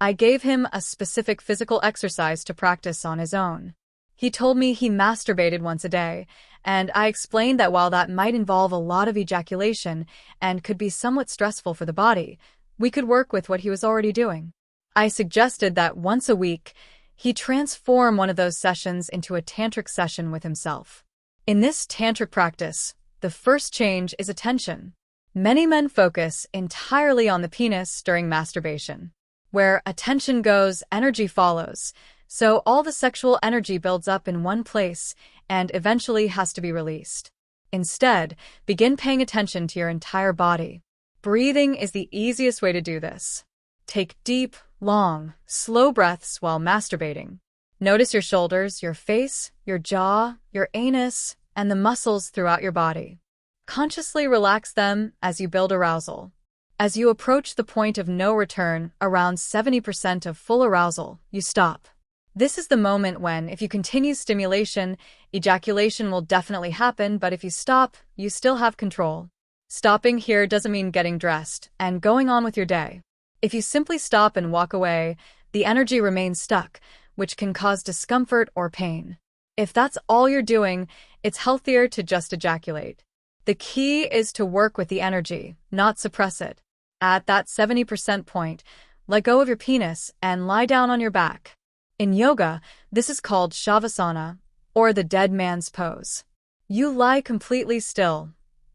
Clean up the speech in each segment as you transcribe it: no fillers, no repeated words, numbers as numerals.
I gave him a specific physical exercise to practice on his own. He told me he masturbated once a day, and I explained that while that might involve a lot of ejaculation and could be somewhat stressful for the body, we could work with what he was already doing. I suggested that once a week, he transform one of those sessions into a tantric session with himself. In this tantric practice, the first change is attention. Many men focus entirely on the penis during masturbation. Where attention goes, energy follows, so all the sexual energy builds up in one place and eventually has to be released. Instead, begin paying attention to your entire body. Breathing is the easiest way to do this. Take deep, long, slow breaths while masturbating. Notice your shoulders, your face, your jaw, your anus, and the muscles throughout your body. Consciously relax them as you build arousal. As you approach the point of no return, around 70% of full arousal, you stop. This is the moment when, if you continue stimulation, ejaculation will definitely happen, but if you stop, you still have control. Stopping here doesn't mean getting dressed and going on with your day. If you simply stop and walk away, the energy remains stuck, which can cause discomfort or pain. If that's all you're doing, it's healthier to just ejaculate. The key is to work with the energy, not suppress it. At that 70% point, let go of your penis and lie down on your back. In yoga, this is called shavasana, or the dead man's pose. You lie completely still,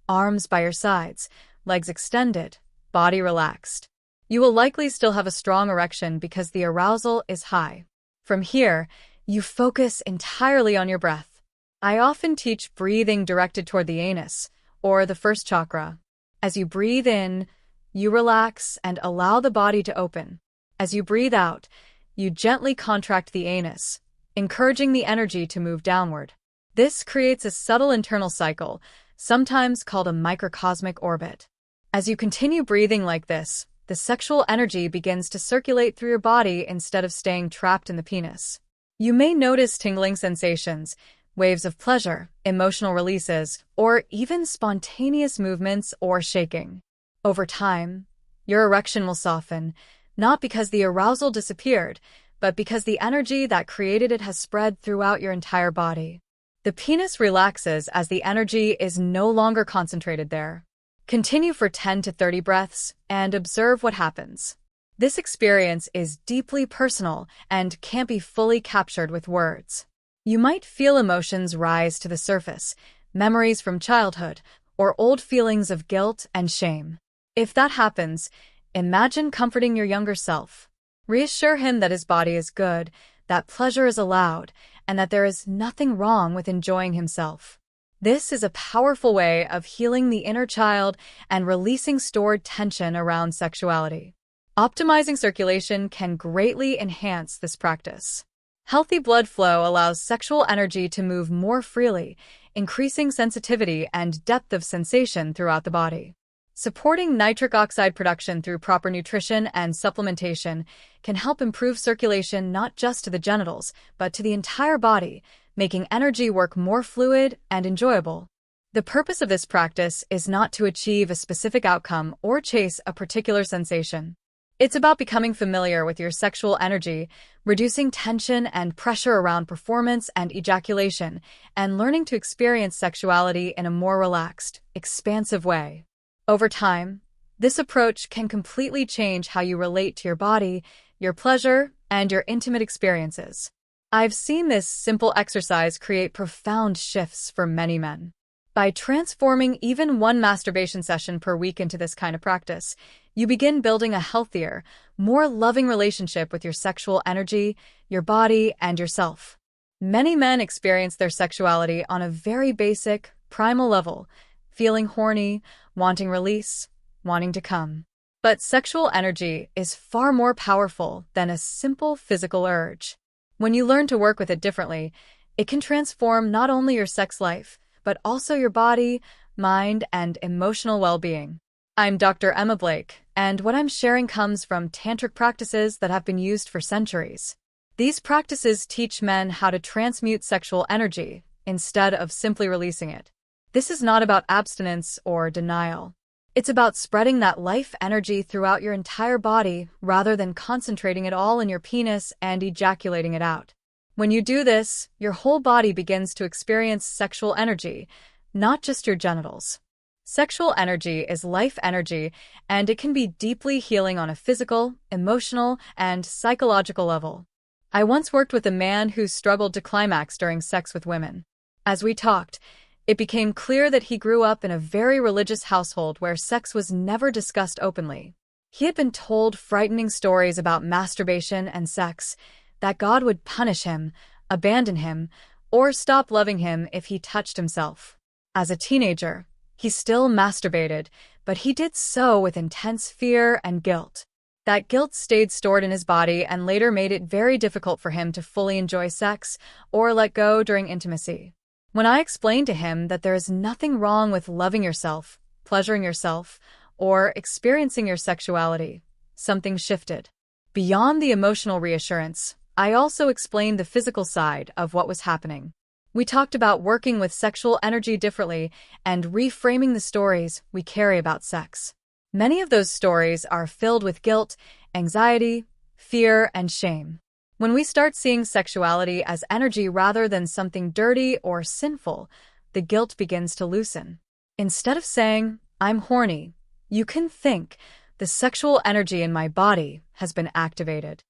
arms by your sides, legs extended, body relaxed. You will likely still have a strong erection because the arousal is high. From here, you focus entirely on your breath. I often teach breathing directed toward the anus, or the first chakra. As you breathe in, you relax and allow the body to open. As you breathe out, you gently contract the anus, encouraging the energy to move downward. This creates a subtle internal cycle, sometimes called a microcosmic orbit. As you continue breathing like this, the sexual energy begins to circulate through your body instead of staying trapped in the penis. You may notice tingling sensations, waves of pleasure, emotional releases, or even spontaneous movements or shaking. Over time, your erection will soften, not because the arousal disappeared, but because the energy that created it has spread throughout your entire body. The penis relaxes as the energy is no longer concentrated there. Continue for 10 to 30 breaths and observe what happens. This experience is deeply personal and can't be fully captured with words. You might feel emotions rise to the surface, memories from childhood, or old feelings of guilt and shame. If that happens, imagine comforting your younger self. Reassure him that his body is good, that pleasure is allowed, and that there is nothing wrong with enjoying himself. This is a powerful way of healing the inner child and releasing stored tension around sexuality. Optimizing circulation can greatly enhance this practice. Healthy blood flow allows sexual energy to move more freely, increasing sensitivity and depth of sensation throughout the body. Supporting nitric oxide production through proper nutrition and supplementation can help improve circulation not just to the genitals, but to the entire body, making energy work more fluid and enjoyable. The purpose of this practice is not to achieve a specific outcome or chase a particular sensation. It's about becoming familiar with your sexual energy, reducing tension and pressure around performance and ejaculation, and learning to experience sexuality in a more relaxed, expansive way. Over time, this approach can completely change how you relate to your body, your pleasure, and your intimate experiences. I've seen this simple exercise create profound shifts for many men. By transforming even one masturbation session per week into this kind of practice, you begin building a healthier, more loving relationship with your sexual energy, your body, and yourself. Many men experience their sexuality on a very basic, primal level, feeling horny, wanting release, wanting to come. But sexual energy is far more powerful than a simple physical urge. When you learn to work with it differently, it can transform not only your sex life, but also your body, mind, and emotional well-being. I'm Dr. Emma Blake, and what I'm sharing comes from tantric practices that have been used for centuries. These practices teach men how to transmute sexual energy instead of simply releasing it. This is not about abstinence or denial. It's about spreading that life energy throughout your entire body rather than concentrating it all in your penis and ejaculating it out. When you do this, your whole body begins to experience sexual energy, not just your genitals. Sexual energy is life energy, and it can be deeply healing on a physical, emotional, and psychological level. I once worked with a man who struggled to climax during sex with women. As we talked, it became clear that he grew up in a very religious household where sex was never discussed openly. He had been told frightening stories about masturbation and sex, that God would punish him, abandon him, or stop loving him if he touched himself. As a teenager, he still masturbated, but he did so with intense fear and guilt. That guilt stayed stored in his body and later made it very difficult for him to fully enjoy sex or let go during intimacy. When I explained to him that there is nothing wrong with loving yourself, pleasuring yourself, or experiencing your sexuality, something shifted. Beyond the emotional reassurance, I also explained the physical side of what was happening. We talked about working with sexual energy differently and reframing the stories we carry about sex. Many of those stories are filled with guilt, anxiety, fear, and shame. When we start seeing sexuality as energy rather than something dirty or sinful, the guilt begins to loosen. Instead of saying, "I'm horny," you can think, "The sexual energy in my body has been activated."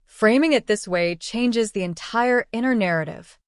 Framing it this way changes the entire inner narrative.